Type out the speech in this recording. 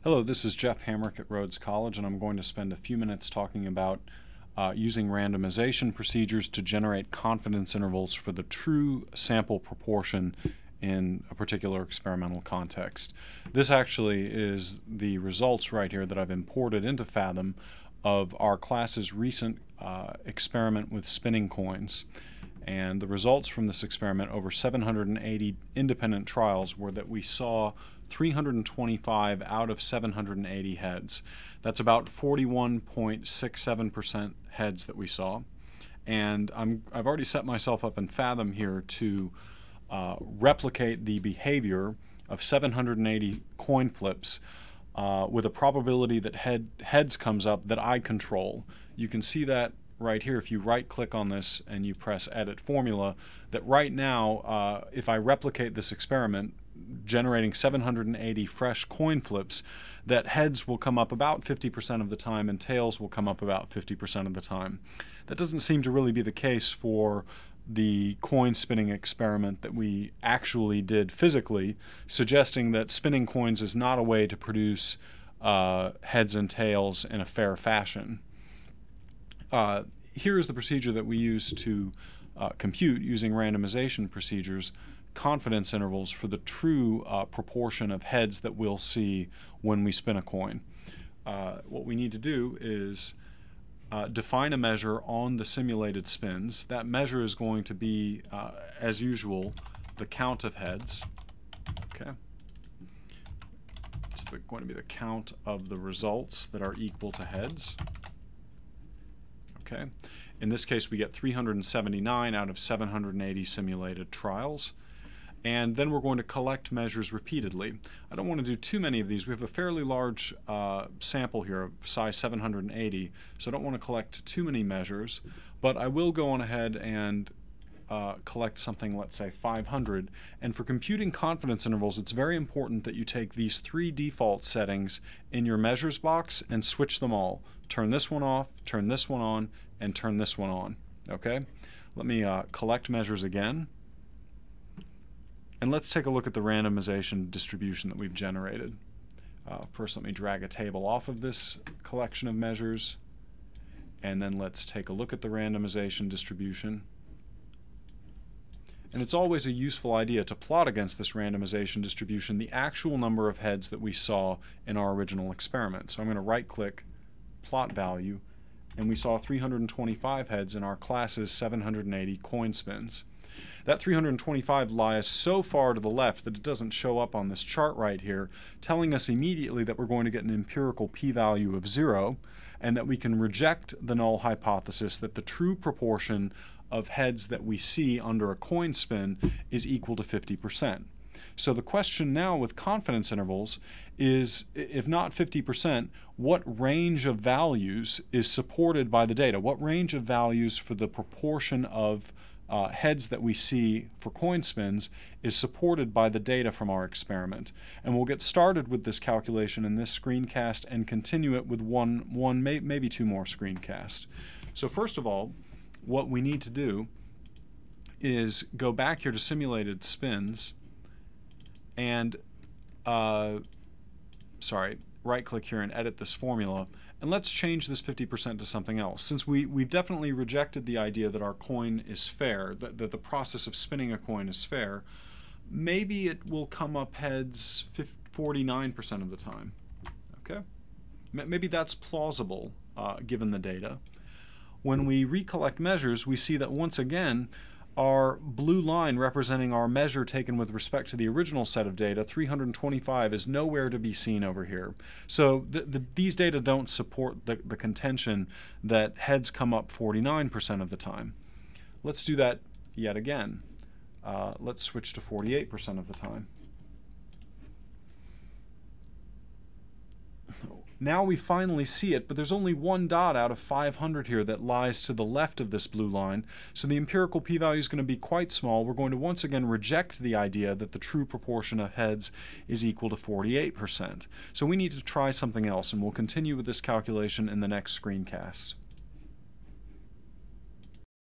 Hello, this is Jeff Hamrick at Rhodes College, and I'm going to spend a few minutes talking about using randomization procedures to generate confidence intervals for the true sample proportion in a particular experimental context. This actually is the results right here that I've imported into Fathom of our class's recent experiment with spinning coins. And the results from this experiment over 780 independent trials were that we saw 325 out of 780 heads. That's about 41.67% heads that we saw. And I've already set myself up in Fathom here to replicate the behavior of 780 coin flips with a probability that heads comes up that I control. You can see that right here if you right click on this and you press edit formula, that right now if I replicate this experiment generating 780 fresh coin flips, that heads will come up about 50% of the time and tails will come up about 50% of the time. That doesn't seem to really be the case for the coin spinning experiment that we actually did physically, suggesting that spinning coins is not a way to produce heads and tails in a fair fashion. Here is the procedure that we use to compute, using randomization procedures, confidence intervals for the true proportion of heads that we'll see when we spin a coin. What we need to do is define a measure on the simulated spins. That measure is going to be, as usual, the count of heads. Okay. It's going to be the count of the results that are equal to heads. Okay. In this case, we get 379 out of 780 simulated trials. And then we're going to collect measures repeatedly. I don't want to do too many of these. We have a fairly large sample here of size 780, so I don't want to collect too many measures, but I will go on ahead and collect something, let's say 500. And for computing confidence intervals, it's very important that you take these three default settings in your measures box and switch them all. Turn this one off, turn this one on, and turn this one on. Okay? Let me collect measures again. And let's take a look at the randomization distribution that we've generated. First, let me drag a table off of this collection of measures, and then let's take a look at the randomization distribution. And it's always a useful idea to plot against this randomization distribution the actual number of heads that we saw in our original experiment. So I'm going to right-click, plot value, and we saw 325 heads in our class's 780 coin spins. That 325 lies so far to the left that it doesn't show up on this chart right here, telling us immediately that we're going to get an empirical p-value of 0, and that we can reject the null hypothesis that the true proportion of heads that we see under a coin spin is equal to 50%. So the question now with confidence intervals is, if not 50%, what range of values is supported by the data? What range of values for the proportion of heads that we see for coin spins is supported by the data from our experiment? And we'll get started with this calculation in this screencast and continue it with maybe two more screencasts. So first of all, what we need to do is go back here to simulated spins and right-click here and edit this formula. And let's change this 50% to something else. Since we've definitely rejected the idea that our coin is fair, that the process of spinning a coin is fair, maybe it will come up heads 49% of the time. Okay? Maybe that's plausible given the data. When we recollect measures, we see that once again, our blue line representing our measure taken with respect to the original set of data, 325, is nowhere to be seen over here. So these data don't support the contention that heads come up 49% of the time. Let's do that yet again. Let's switch to 48% of the time. Now we finally see it, but there's only one dot out of 500 here that lies to the left of this blue line, so the empirical p-value is going to be quite small. We're going to once again reject the idea that the true proportion of heads is equal to 48%. So we need to try something else, and we'll continue with this calculation in the next screencast.